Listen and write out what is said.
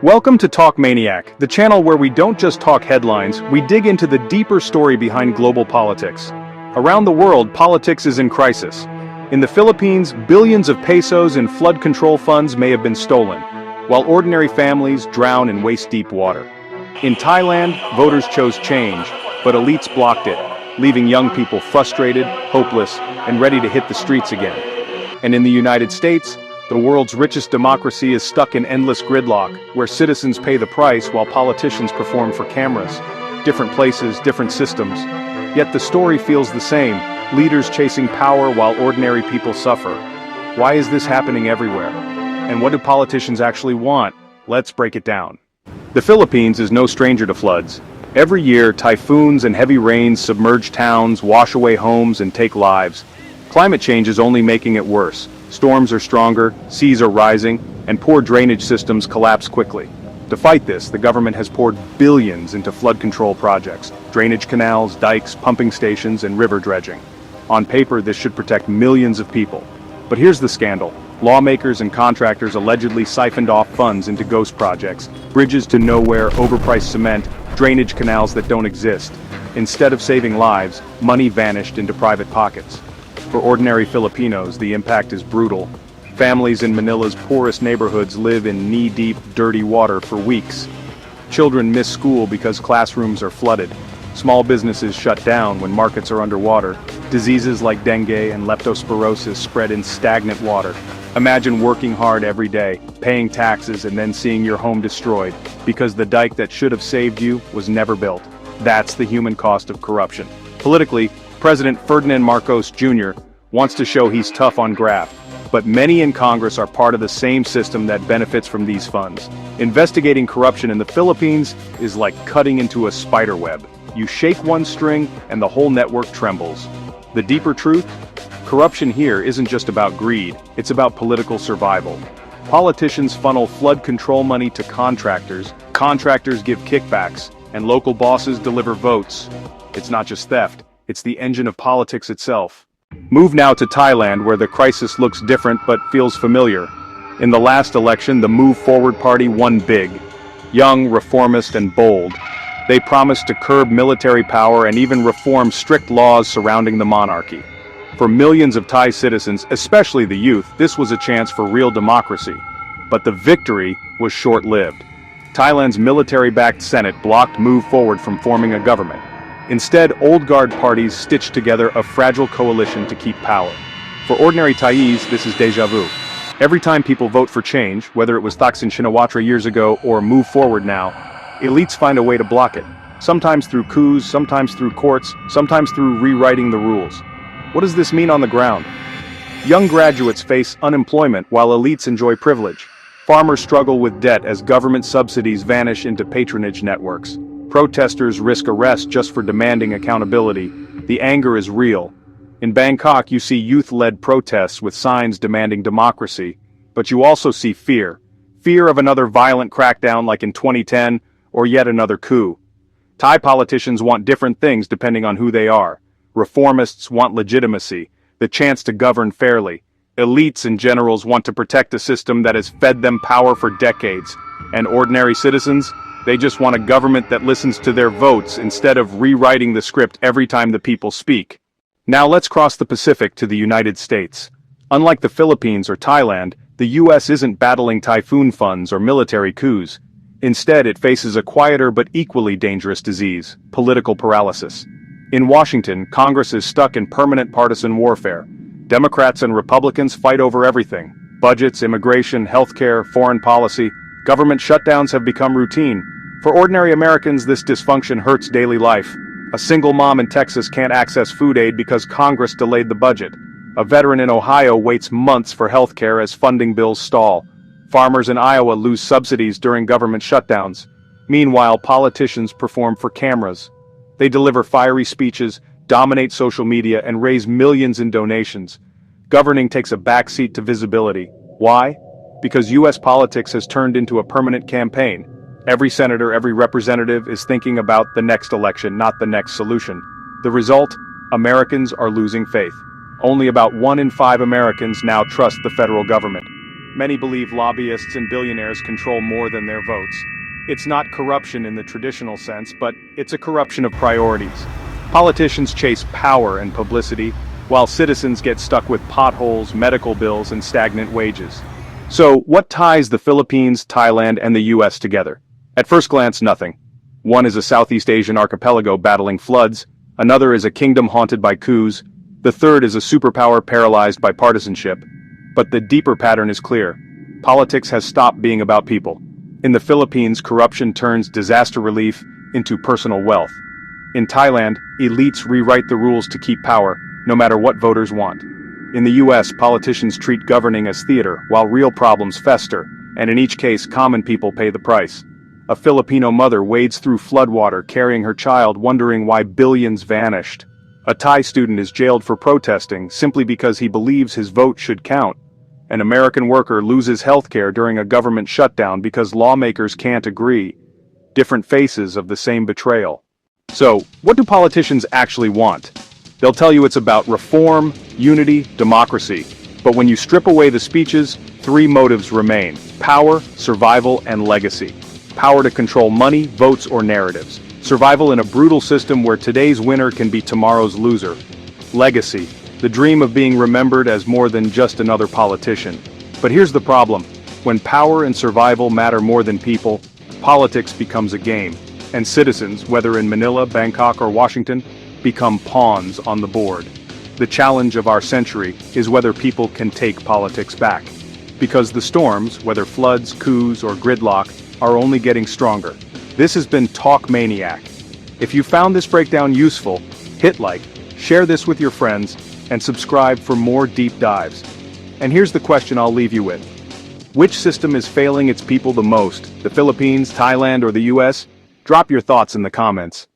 Welcome to Talk Maniac, the channel where we don't just talk headlines, we dig into the deeper story behind global politics. Around the world, politics is in crisis. In the Philippines, billions of pesos in flood control funds may have been stolen, while ordinary families drown in waist-deep water. In Thailand, voters chose change, but elites blocked it, leaving young people frustrated, hopeless, and ready to hit the streets again. And in the United States, the world's richest democracy is stuck in endless gridlock, where citizens pay the price while politicians perform for cameras. Different places, different systems. Yet the story feels the same, leaders chasing power while ordinary people suffer. Why is this happening everywhere? And what do politicians actually want? Let's break it down. The Philippines is no stranger to floods. Every year, typhoons and heavy rains submerge towns, wash away homes, and take lives. Climate change is only making it worse. Storms are stronger, seas are rising, and poor drainage systems collapse quickly. To fight this, the government has poured billions into flood control projects, drainage canals, dikes, pumping stations, and river dredging. On paper, this should protect millions of people. But here's the scandal. Lawmakers and contractors allegedly siphoned off funds into ghost projects, bridges to nowhere, overpriced cement, drainage canals that don't exist. Instead of saving lives, money vanished into private pockets. For ordinary Filipinos, the impact is brutal. Families in Manila's poorest neighborhoods live in knee-deep, dirty water for weeks. Children miss school because classrooms are flooded. Small businesses shut down when markets are underwater. Diseases like dengue and leptospirosis spread in stagnant water. Imagine working hard every day, paying taxes, and then seeing your home destroyed because the dike that should have saved you was never built. That's the human cost of corruption. Politically, President Ferdinand Marcos Jr. wants to show he's tough on graft, but many in Congress are part of the same system that benefits from these funds. Investigating corruption in the Philippines is like cutting into a spider web. You shake one string and the whole network trembles. The deeper truth? Corruption here isn't just about greed, it's about political survival. Politicians funnel flood control money to contractors give kickbacks, and local bosses deliver votes. It's not just theft. It's the engine of politics itself. Move now to Thailand, where the crisis looks different but feels familiar. In the last election, the Move Forward Party won big. Young, reformist, and bold. They promised to curb military power and even reform strict laws surrounding the monarchy. For millions of Thai citizens, especially the youth, this was a chance for real democracy. But the victory was short-lived. Thailand's military-backed Senate blocked Move Forward from forming a government. Instead, old guard parties stitched together a fragile coalition to keep power. For ordinary Thais, this is déjà vu. Every time people vote for change, whether it was Thaksin Shinawatra years ago or Move Forward now, elites find a way to block it. Sometimes through coups, sometimes through courts, sometimes through rewriting the rules. What does this mean on the ground? Young graduates face unemployment while elites enjoy privilege. Farmers struggle with debt as government subsidies vanish into patronage networks. Protesters risk arrest just for demanding accountability. The anger is real. In Bangkok, you see youth-led protests with signs demanding democracy. But you also see fear. Fear of another violent crackdown like in 2010, or yet another coup. Thai politicians want different things depending on who they are. Reformists want legitimacy, the chance to govern fairly. Elites and generals want to protect a system that has fed them power for decades. And ordinary citizens? They just want a government that listens to their votes instead of rewriting the script every time the people speak. Now let's cross the Pacific to the United States. Unlike the Philippines or Thailand, the US isn't battling typhoon funds or military coups. Instead, it faces a quieter but equally dangerous disease, political paralysis. In Washington, Congress is stuck in permanent partisan warfare. Democrats and Republicans fight over everything. Budgets, immigration, healthcare, foreign policy. Government shutdowns have become routine. For ordinary Americans, this dysfunction hurts daily life. A single mom in Texas can't access food aid because Congress delayed the budget. A veteran in Ohio waits months for healthcare as funding bills stall. Farmers in Iowa lose subsidies during government shutdowns. Meanwhile, politicians perform for cameras. They deliver fiery speeches, dominate social media, and raise millions in donations. Governing takes a backseat to visibility. Why? Because US politics has turned into a permanent campaign. Every senator, every representative is thinking about the next election, not the next solution. The result? Americans are losing faith. Only about 1 in 5 Americans now trust the federal government. Many believe lobbyists and billionaires control more than their votes. It's not corruption in the traditional sense, but it's a corruption of priorities. Politicians chase power and publicity, while citizens get stuck with potholes, medical bills, and stagnant wages. So, what ties the Philippines, Thailand, and the US together? At first glance, nothing. One is a Southeast Asian archipelago battling floods, another is a kingdom haunted by coups, the third is a superpower paralyzed by partisanship. But the deeper pattern is clear. Politics has stopped being about people. In the Philippines, corruption turns disaster relief into personal wealth. In Thailand, elites rewrite the rules to keep power, no matter what voters want. In the US, politicians treat governing as theater, while real problems fester, and in each case, common people pay the price. A Filipino mother wades through floodwater carrying her child, wondering why billions vanished. A Thai student is jailed for protesting simply because he believes his vote should count. An American worker loses health care during a government shutdown because lawmakers can't agree. Different faces of the same betrayal. So, what do politicians actually want? They'll tell you it's about reform, unity, democracy. But when you strip away the speeches, three motives remain: power, survival, and legacy. Power to control money, votes, or narratives. Survival in a brutal system where today's winner can be tomorrow's loser. Legacy, the dream of being remembered as more than just another politician. But here's the problem. When power and survival matter more than people, politics becomes a game. And citizens, whether in Manila, Bangkok, or Washington, become pawns on the board. The challenge of our century is whether people can take politics back. Because the storms, whether floods, coups, or gridlock, are only getting stronger. This has been Talk Maniac. If you found this breakdown useful, hit like, share this with your friends, and subscribe for more deep dives. And here's the question I'll leave you with. Which system is failing its people the most? The Philippines, Thailand, or the US? Drop your thoughts in the comments.